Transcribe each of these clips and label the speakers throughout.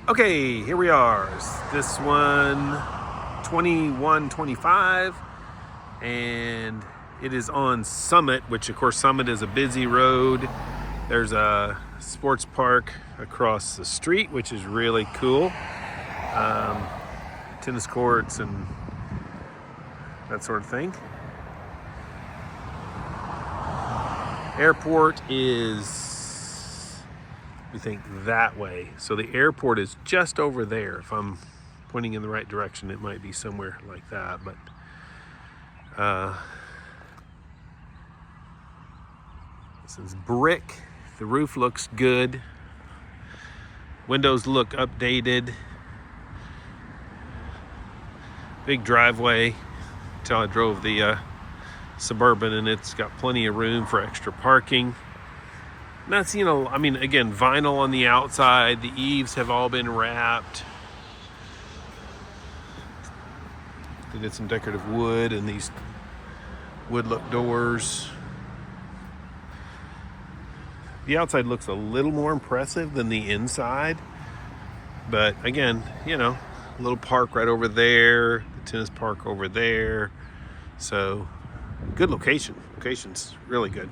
Speaker 1: Okay, here we are. This one, 2125, and it is on Summit, which of course Summit is a busy road. There's a sports park across the street, which is really cool. Tennis courts and that sort of thing. Airport is, we think, that way. So the airport is just over there. If I'm pointing in the right direction, it might be somewhere like that. But this is brick. The roof looks good. Windows look updated. Big driveway. Until I drove the Suburban, and it's got plenty of room for extra parking. And that's, I mean, again, vinyl on the outside. The eaves have all been wrapped. They did some decorative wood and these wood look doors. The outside looks a little more impressive than the inside. But again, a little park right over there, the tennis park over there. So good location. Location's really good.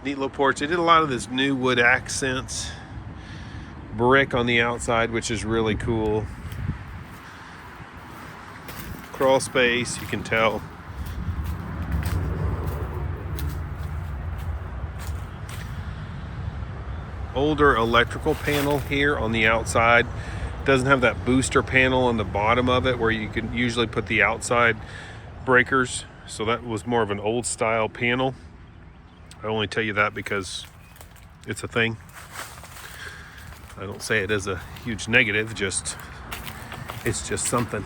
Speaker 1: Neat little porch. They did a lot of this new wood accents. Brick on the outside, which is really cool. Crawl space, you can tell. Older electrical panel here on the outside. Doesn't have that booster panel on the bottom of it where you can usually put the outside breakers. So that was more of an old style panel. I only tell you that because it's a thing. I don't say it as a huge negative, it's just something.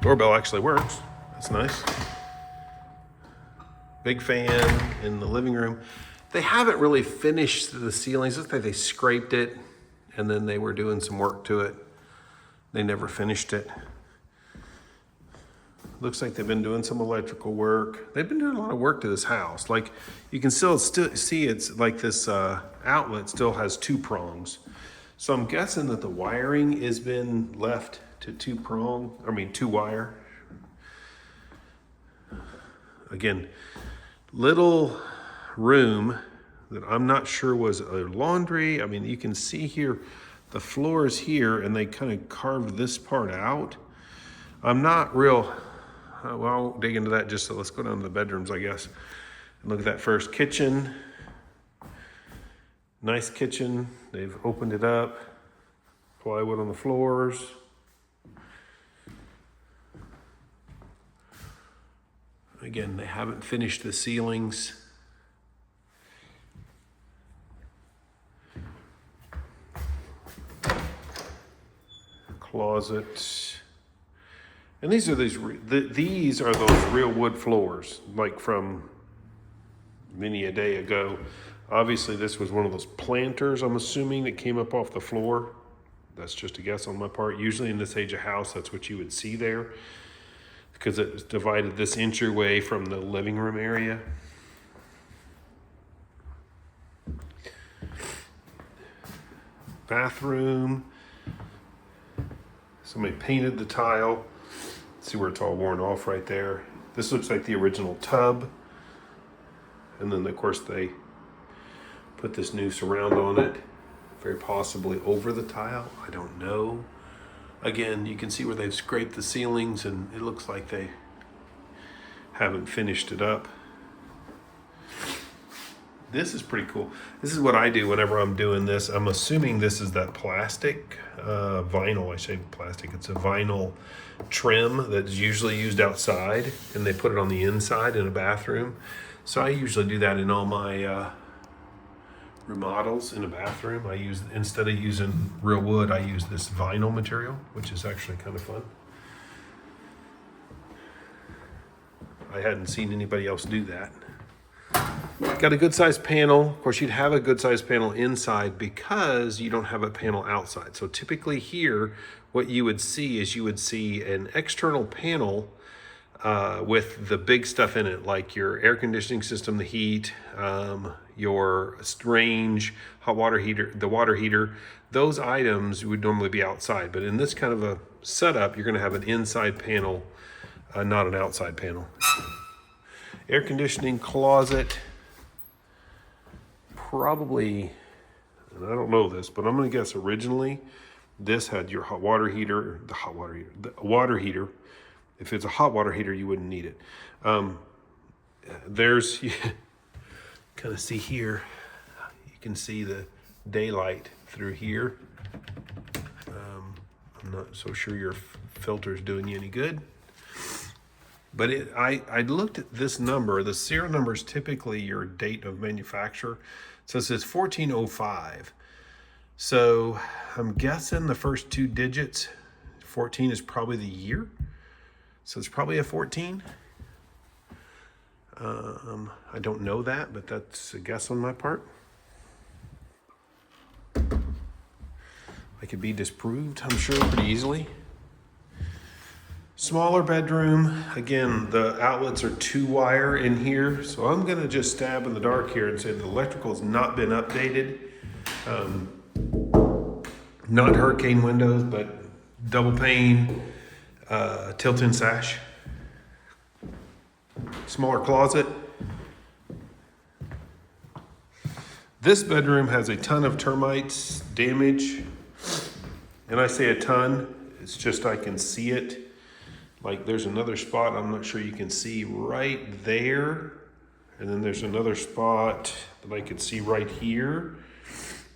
Speaker 1: Doorbell actually works. That's nice. Big fan in the living room. They haven't really finished the ceilings. Looks like they scraped it and then they were doing some work to it. They never finished it. Looks like they've been doing some electrical work. They've been doing a lot of work to this house. Like you can still see it's like this outlet still has two prongs. So I'm guessing that the wiring has been left to two wire. Again, little room that I'm not sure was a laundry. I mean, you can see here, the floor is here and they kind of carved this part out. I'm not real, well, I'll dig into that just so let's go down to the bedrooms, I guess. And look at that first kitchen. Nice kitchen. They've opened it up. Plywood on the floors. Again, they haven't finished the ceilings. Closet. And these are those real wood floors, like from many a day ago. Obviously, this was one of those planters, I'm assuming, that came up off the floor. That's just a guess on my part. Usually in this age of house, that's what you would see there, because it divided this entryway from the living room area. Bathroom. Somebody painted the tile. See where it's all worn off right there. This looks like the original tub. And then of course they put this new surround on it, very possibly over the tile. I don't know. Again, you can see where they've scraped the ceilings and it looks like they haven't finished it up. This is pretty cool. This is what I do whenever I'm doing this. I'm assuming this is that plastic, vinyl, I say plastic. It's a vinyl trim that's usually used outside and they put it on the inside in a bathroom. So I usually do that in all my remodels in a bathroom. Instead of using real wood, I use this vinyl material, which is actually kind of fun. I hadn't seen anybody else do that. Got a good sized panel. Of course, you'd have a good sized panel inside because you don't have a panel outside. So typically here, what you would see is you would see an external panel with the big stuff in it, like your air conditioning system, the heat, your range, hot water heater, the water heater. Those items would normally be outside, but in this kind of a setup, you're going to have an inside panel, not an outside panel. Air conditioning closet, probably, and I don't know this, but I'm going to guess originally this had your hot water heater, the water heater. If it's a hot water heater, you wouldn't need it. There's, you kind of see here, you can see the daylight through here. I'm not so sure your filter's doing you any good. But I looked at this number. The serial number is typically your date of manufacture. So it says 1405. So I'm guessing the first two digits, 14 is probably the year. So it's probably a 14. I don't know that, but that's a guess on my part. I could be disproved, I'm sure, pretty easily. Smaller bedroom. Again, the outlets are 2-wire in here. So I'm gonna just stab in the dark here and say the electrical has not been updated. Not hurricane windows, but double pane, tilt-in sash. Smaller closet. This bedroom has a ton of termites damage. And I say a ton, it's just I can see it. Like there's another spot I'm not sure you can see right there. And then there's another spot that I could see right here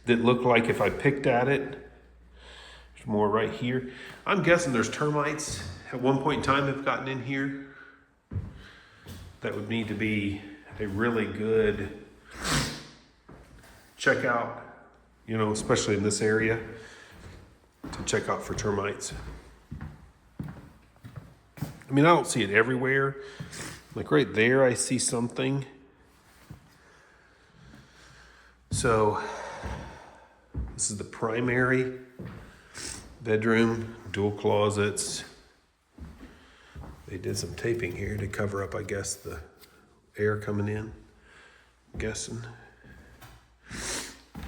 Speaker 1: that looked like if I picked at it, there's more right here. I'm guessing there's termites at one point in time have gotten in here. That would need to be a really good checkout, you know, especially in this area, to check out for termites. I mean, I don't see it everywhere. Like right there, I see something. So this is the primary bedroom, dual closets. They did some taping here to cover up, I guess, the air coming in, I'm guessing.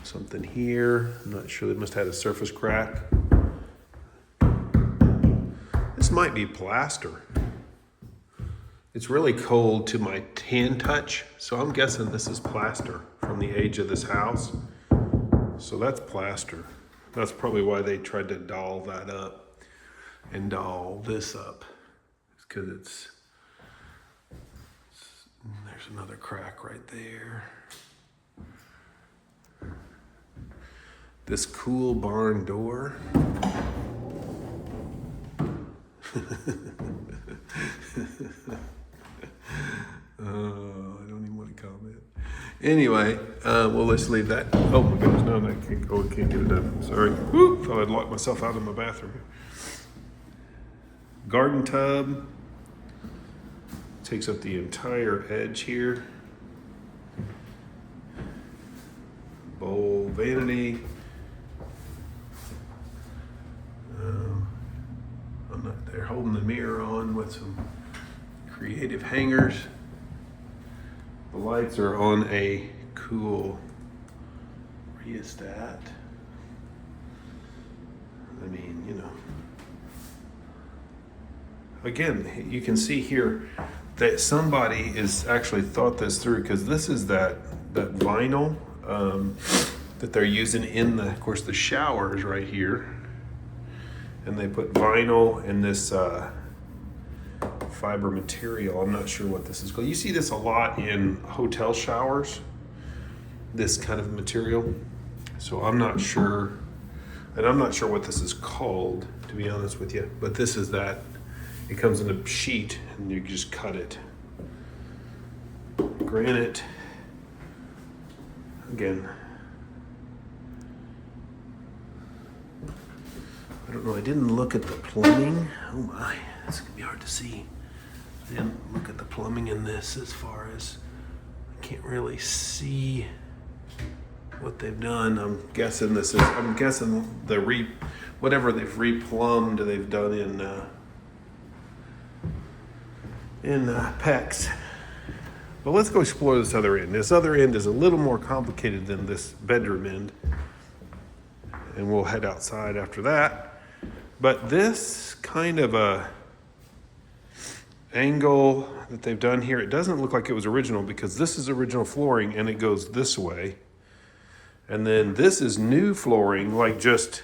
Speaker 1: Something here, I'm not sure, they must have had a surface crack. This might be plaster. It's really cold to my hand touch, so I'm guessing this is plaster from the age of this house. So that's plaster. That's probably why they tried to doll that up and doll this up. It's because there's another crack right there. This cool barn door. I don't even want to comment. Anyway, well, let's leave that. Oh my goodness, no, I can't go. I can't get it up. Sorry. Whoop, thought I'd locked myself out of my bathroom. Garden tub. Takes up the entire edge here. Bowl vanity. They're holding the mirror on with some creative hangers. The lights are on a cool rheostat. I mean, you know. Again, you can see here that somebody is actually thought this through, because this is that vinyl that they're using in the, of course, the showers right here. And they put vinyl in this fiber material. I'm not sure what this is called. You see this a lot in hotel showers, this kind of material. So I'm not sure, and I'm not sure what this is called, to be honest with you. But this is that. It comes in a sheet, and you just cut it. Granite. Again, I don't know, I didn't look at the plumbing. Oh my, that's gonna be hard to see. I didn't look at the plumbing in this as far as, I can't really see what they've done. I'm guessing whatever they've replumbed, they've done in PEX. But let's go explore this other end. This other end is a little more complicated than this bedroom end. And we'll head outside after that. But this kind of a angle that they've done here, it doesn't look like it was original because this is original flooring and it goes this way. And then this is new flooring, like just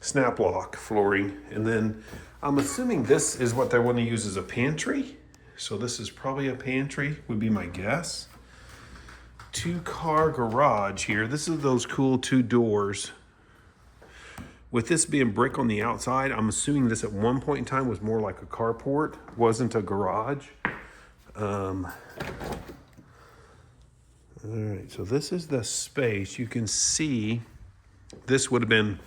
Speaker 1: snap lock flooring. And then I'm assuming this is what they want to use as a pantry. So this is probably a pantry, would be my guess. 2-car garage here. This is those cool 2 doors. With this being brick on the outside, I'm assuming this at one point in time was more like a carport, wasn't a garage. All right, so this is the space. You can see this would have been,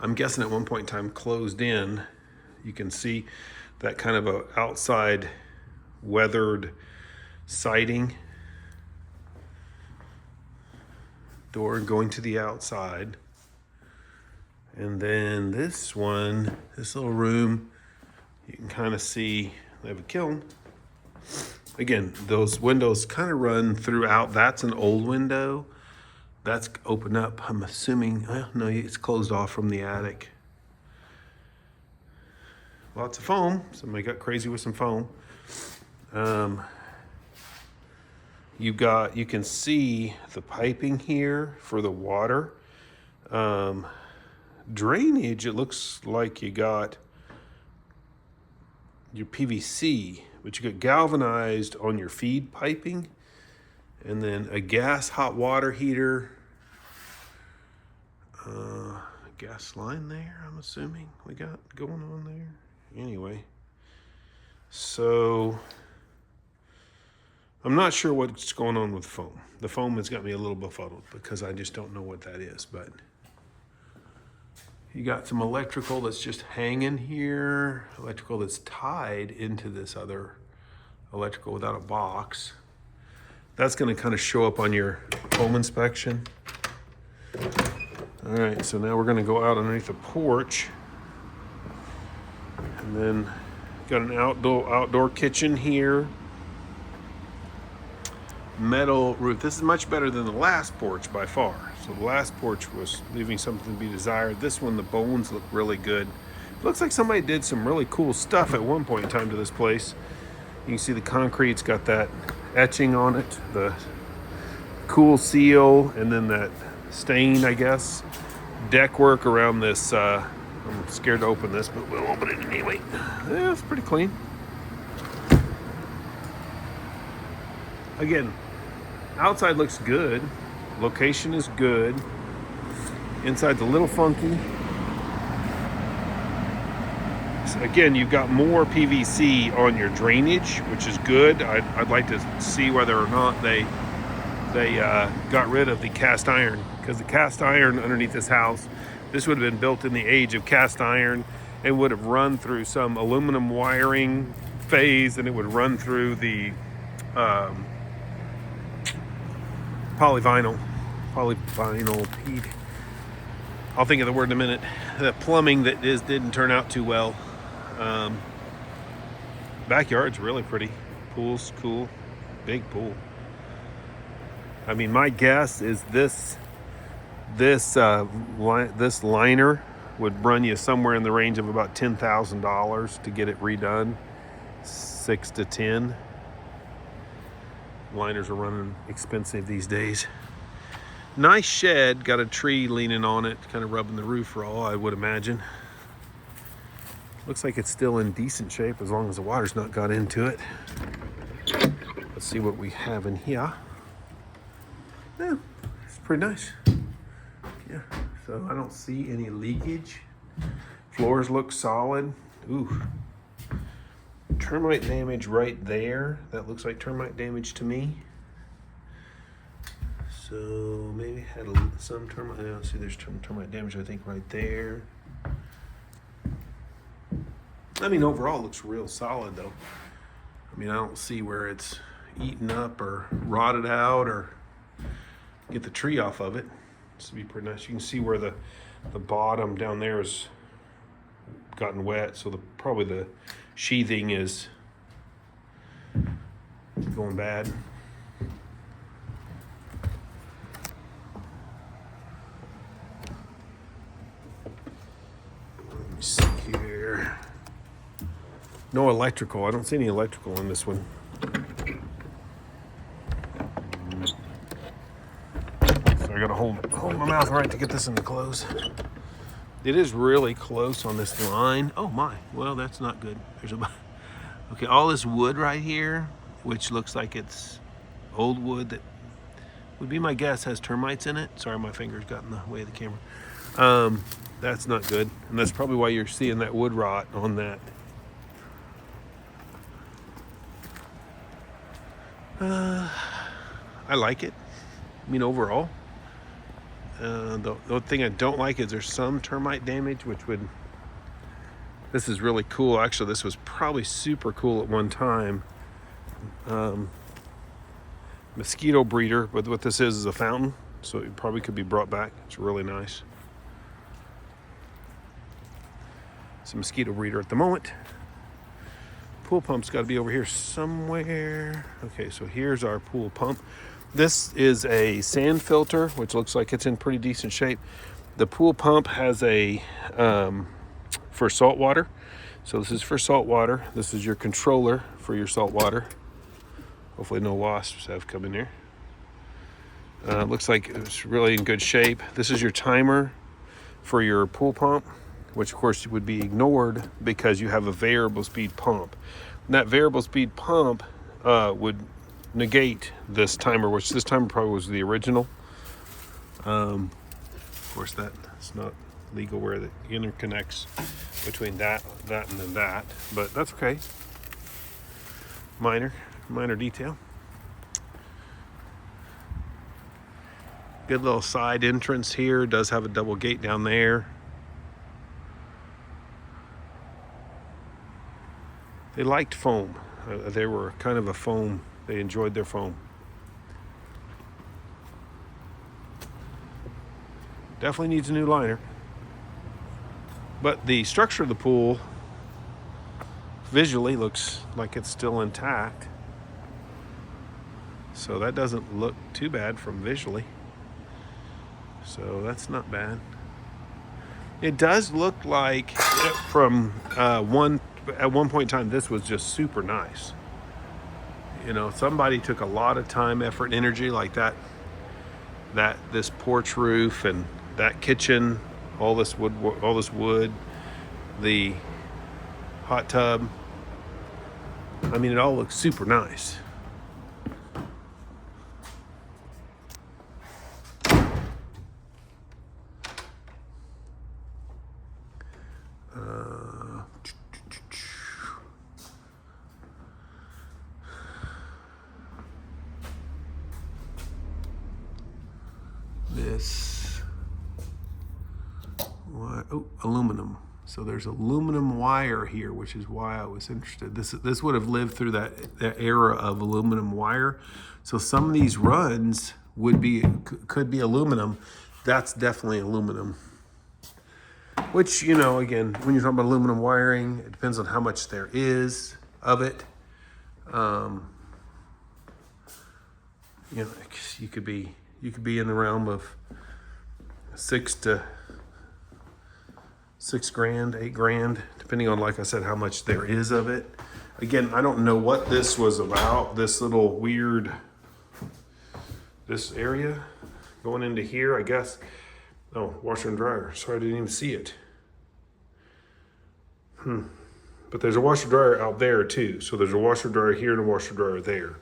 Speaker 1: I'm guessing at one point in time, closed in. You can see that kind of a outside weathered siding. Door going to the outside. And then this one, this little room, you can kind of see they have a kiln. Again, those windows kind of run throughout. That's an old window. That's open up, I'm assuming. Well, no, it's closed off from the attic. Lots of foam. Somebody got crazy with some foam. You can see the piping here for the water. Drainage, it looks like you got your PVC, but you got galvanized on your feed piping, and then a gas hot water heater, gas line there, I'm assuming we got going on there. Anyway, so I'm not sure what's going on with the foam. The foam has got me a little befuddled because I just don't know what that is, but you got some electrical that's just hanging here, electrical that's tied into this other electrical without a box. That's gonna kind of show up on your home inspection. All right, so now we're gonna go out underneath the porch. And then got an outdoor kitchen here. Metal roof. This is much better than the last porch by far. So the last porch was leaving something to be desired. This one, the bones look really good. It looks like somebody did some really cool stuff at one point in time to this place. You can see the concrete's got that etching on it, the cool seal, and then that stain, I guess. Deck work around this. I'm scared to open this, but we'll open it anyway. Yeah, it's pretty clean. Again, outside looks good. Location is good. Inside's a little funky. So again, you've got more PVC on your drainage, which is good. I'd like to see whether or not they got rid of the cast iron, because the cast iron underneath this house, this would have been built in the age of cast iron and would have run through some aluminum wiring phase, and it would run through the polyvinyl. I'll think of the word in a minute. The plumbing that didn't turn out too well. Backyard's really pretty. Pool's cool. Big pool. I mean, my guess is this liner would run you somewhere in the range of about $10,000 to get it redone. 6 to 10. Liners are running expensive these days. Nice shed, got a tree leaning on it, kind of rubbing the roof raw, I would imagine. Looks like it's still in decent shape as long as the water's not got into it. Let's see what we have in here. Yeah, it's pretty nice. Yeah, so I don't see any leakage. Floors look solid. Ooh. Termite damage right there. That looks like termite damage to me. So maybe had some termite. I don't see there's termite damage, I think, right there. I mean, overall, it looks real solid, though. I mean, I don't see where it's eaten up or rotted out or get the tree off of it. This would be pretty nice. You can see where the bottom down there has gotten wet, so probably the sheathing is going bad. Let me see here. No electrical. I don't see any electrical in this one. So I gotta hold my mouth right to get this into close. It is really close on this line. Oh my, well that's not good. There's a, okay, all this wood right here, which looks like it's old wood that would be my guess has termites in it. Sorry, my fingers got in the way of the camera. That's not good. And that's probably why you're seeing that wood rot on that. I like it. I mean, overall. The thing I don't like is there's some termite damage, which would... This is really cool. Actually, this was probably super cool at one time. Mosquito breeder, but what this is a fountain, so it probably could be brought back. It's really nice. It's a mosquito breeder at the moment. Pool pump's got to be over here somewhere. Okay, so here's our pool pump. This is a sand filter, which looks like it's in pretty decent shape. The pool pump has a for salt water. So this is for salt water. This is your controller for your salt water. Hopefully no wasps have come in here. Looks like it's really in good shape. This is your timer for your pool pump, which of course would be ignored because you have a variable speed pump. And that variable speed pump would negate this timer, which this timer probably was the original. Of course, that's not legal where it interconnects between that and then that, but that's okay. Minor detail. Good little side entrance here. Does have a double gate down there. They liked foam. They were kind of a foam. They enjoyed their foam. Definitely needs a new liner. But the structure of the pool visually looks like it's still intact. So that doesn't look too bad from visually. So that's not bad. It does look like from at one point in time, this was just super nice. You know, somebody took a lot of time, effort, and energy like that. This porch roof and that kitchen, all this wood, the hot tub. I mean, it all looks super nice. Aluminum. So there's aluminum wire here, which is why I was interested. This would have lived through that era of aluminum wire. So some of these runs could be aluminum. That's definitely aluminum. Which, you know, again, when you're talking about aluminum wiring, it depends on how much there is of it. You know, you could be in the realm of $6,000 to $8,000, depending on, like I said, how much there is of it. Again, I don't know what this was about, this little weird, this area going into here, I guess. Oh, washer and dryer. Sorry, I didn't even see it. But there's a washer dryer out there too. So there's a washer dryer here and a washer dryer there.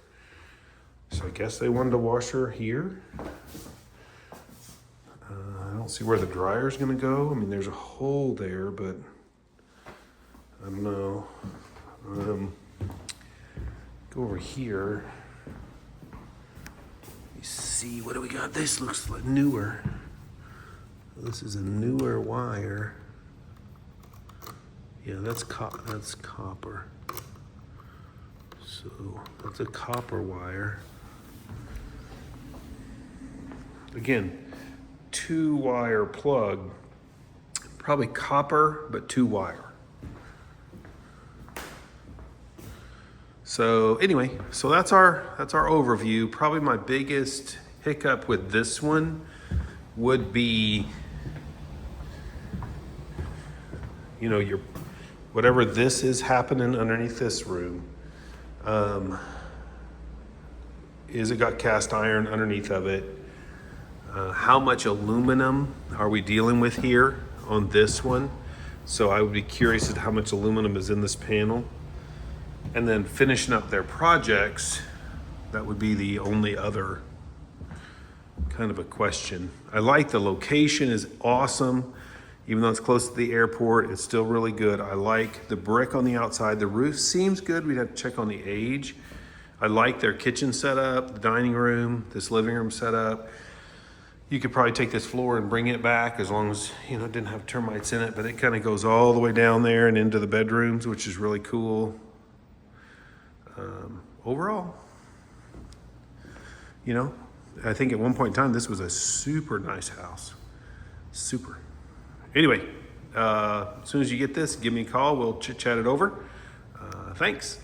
Speaker 1: So I guess they wanted a washer here. I don't see where the dryer is going to go. I mean, there's a hole there, but I don't know. Go over here. You see, what do we got? This looks like newer. This is a newer wire. Yeah, that's copper. So that's a copper wire. Again, 2-wire plug, probably copper, but 2-wire. So anyway, so that's our overview. Probably my biggest hiccup with this one would be, you know, your whatever this is happening underneath this room. Is it got cast iron underneath of it? How much aluminum are we dealing with here on this one? So I would be curious as to how much aluminum is in this panel. And then finishing up their projects, that would be the only other kind of a question. I like the location is awesome. Even though it's close to the airport, it's still really good. I like the brick on the outside. The roof seems good. We'd have to check on the age. I like their kitchen setup, the dining room, this living room setup. You could probably take this floor and bring it back as long as, you know, it didn't have termites in it, but it kind of goes all the way down there and into the bedrooms, which is really cool. Overall, you know, I think at one point in time, this was a super nice house. Super. Anyway, as soon as you get this, give me a call. We'll chit chat it over. Thanks.